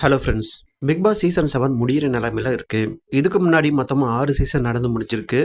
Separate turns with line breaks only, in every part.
Hello friends. Big boss season 7 முடியிற நிலைமையில இருக்கு. இதுக்கு முன்னாடி மொத்தமா 6 சீசன் நடந்து முடிஞ்சிருக்கு.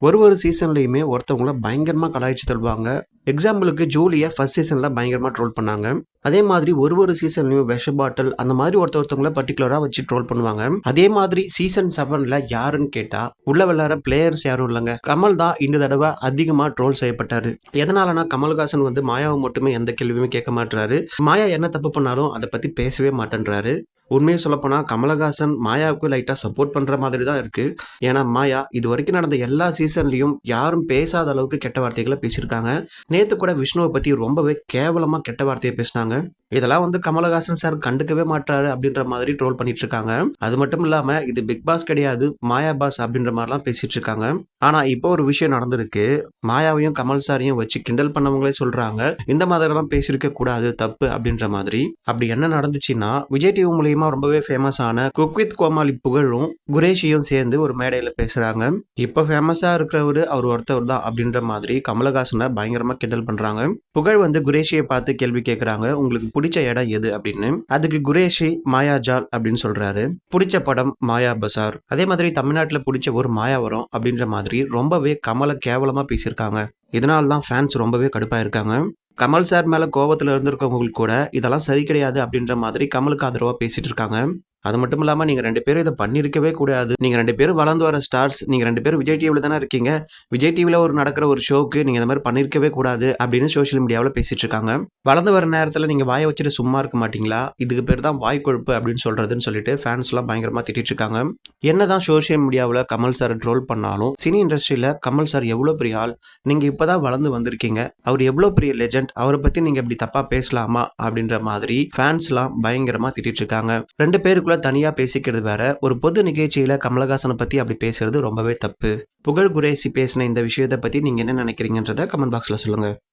ஒரு சீசன்லயுமே ஒருத்தவங்கள பயங்கரமா கலாய்ச்சு தள்ளுவாங்க. எக்ஸாம்பிளுக்கு ஜூலிய ஃபர்ஸ்ட் சீசன்ல பயங்கரமா ட்ரோல் பண்ணாங்க. அதே மாதிரி ஒரு சீசன்லயும் விஷ பாட்டில் அந்த மாதிரி ஒருத்தவங்கள பர்ட்டிகுலரா வச்சு ட்ரோல் பண்ணுவாங்க. அதே மாதிரி சீசன் 7ல யாருன்னு கேட்டா உள்ள விளையாடுற பிளேயர்ஸ் யாரும் இல்லங்க. கமல் தான் இந்த தடவை அதிகமா ட்ரோல் செய்யப்பட்டாரு. எதனாலனா கமல்ஹாசன் வந்து மாயாவை மட்டுமே எந்த கேள்வியுமே கேட்க மாட்டாரு. மாயா என்ன தப்பு பண்ணாலும் அதை பத்தி பேசவே மாட்டேன்றாரு. உண்மையை சொல்லப்போனா கமலஹாசன் மாயாவுக்கு லைட்டா சப்போர்ட் பண்ற மாதிரி தான் இருக்கு. ஏன்னா மாயா இது வரைக்கும் நடந்த எல்லா சீசன்லயும் யாரும் பேசாத அளவுக்கு கெட்ட வார்த்தைகளை பேசியிருக்காங்க. நேத்து கூட விஷ்ணுவை பத்தி ரொம்பவே கேவலமா கெட்ட வார்த்தையை பேசினாங்க. இதெல்லாம் வந்து கமலஹாசன் சார் கண்டுக்கவே மாட்டாரு அப்படின்ற மாதிரி ட்ரோல் பண்ணிட்டு இருக்காங்க. அது மட்டும் இல்லாம இது பிக் பாஸ் கிடையாது, மாயா பாஸ் அப்படின்ற மாதிரிலாம் பேசிட்டு இருக்காங்க. ஆனா இப்போ ஒரு விஷயம் நடந்திருக்கு. மாயாவையும் கமல் சாரையும் வச்சு கிண்டல் பண்ணவங்களே சொல்றாங்க இந்த மாதிரிலாம் பேசியிருக்க கூடாது, தப்பு அப்படின்ற மாதிரி. அப்படி என்ன நடந்துச்சுன்னா விஜய் டிவி மூலியமா ரொம்பவே ஃபேமஸ் ஆன குக் வித் கோமாளி புகழும் குரேஷியும் சேர்ந்து ஒரு மேடையில பேசுறாங்க. இப்ப ஃபேமஸா இருக்கிறவரு அவர் ஒருத்தவர் தான் அப்படின்ற மாதிரி கமலஹாசனை பயங்கரமா கிண்டல் பண்றாங்க. புகழ் வந்து குரேஷியை பார்த்து கேள்வி கேட்கறாங்க, உங்களுக்கு பிடிச்ச இடம் எது அப்படின்னு. அதுக்கு குரேஷி மாயாஜால் அப்படின்னு சொல்றாரு. பிடிச்ச படம் மாயா பசார். அதே மாதிரி தமிழ்நாட்டுல பிடிச்ச ஒரு மாயாவரம் அப்படின்ற மாதிரி ரொம்பவே கமலை கேவலமா பேசியிருக்காங்க. இதனால தான் ஃபேன்ஸ் ரொம்பவே கடுப்பா இருக்காங்க. கமல் சார் மேல கோபத்துல இருந்திருக்கவங்களுக்கு கூட இதெல்லாம் சரி கிடையாது அப்படின்ற மாதிரி கமலுக்கு ஆதரவா பேசிட்டு இருக்காங்க. அது மட்டும் இல்லாம நீங்க 2 பேரும் இதை பண்ணிருக்கவே கூடாது. நீங்க 2 பேரும் வளர்ந்து வர ஸ்டார்ஸ். நீங்க 2 பேரும் விஜய் டிவில தானே இருக்கீங்க. விஜய் டிவில நடக்கிற ஒரு ஷோக்கு நீங்க இந்த மாதிரி பண்ணிருக்கவே கூடாது அப்படின்னு சோசியல் மீடியாவில் பேசிட்டு இருக்காங்க. வளர்ந்து வர நேரத்துல நீங்க வாயை வச்சுட்டு சும்மா இருக்க மாட்டீங்களா? இதுக்கு பேர் தான் வாய் கொழுப்பு அப்படின்னு சொல்றதுன்னு சொல்லிட்டு ஃபேன்ஸ் எல்லாம் பயங்கரமா திட்டிட்டு இருக்காங்க. என்னதான் சோசியல் மீடியாவில் கமல் சார் ட்ரோல் பண்ணாலும் சினி இண்டஸ்ட்ரியில கமல் சார் எவ்வளவு பெரிய ஆள். நீங்க இப்பதான் வளர்ந்து வந்திருக்கீங்க. அவர் எவ்வளவு பெரிய லெஜெண்ட். அவரை பத்தி நீங்க இப்படி தப்பா பேசலாமா அப்படின்ற மாதிரி ஃபேன்ஸ் எல்லாம் பயங்கரமா திட்டிட்டு இருக்காங்க. 2 பேருக்குள்ள தனியா பேசிக்கிறது வேற. ஒரு பொது நிகழ்ச்சியில கமலஹாசனை பத்தி அப்படி பேசுறது ரொம்பவே தப்பு. புகழ் குரேசி பேசின இந்த விஷயத்தை பத்தி நீங்க என்ன நினைக்கிறீங்கன்றத கமெண்ட் பாக்ஸ்ல சொல்லுங்க.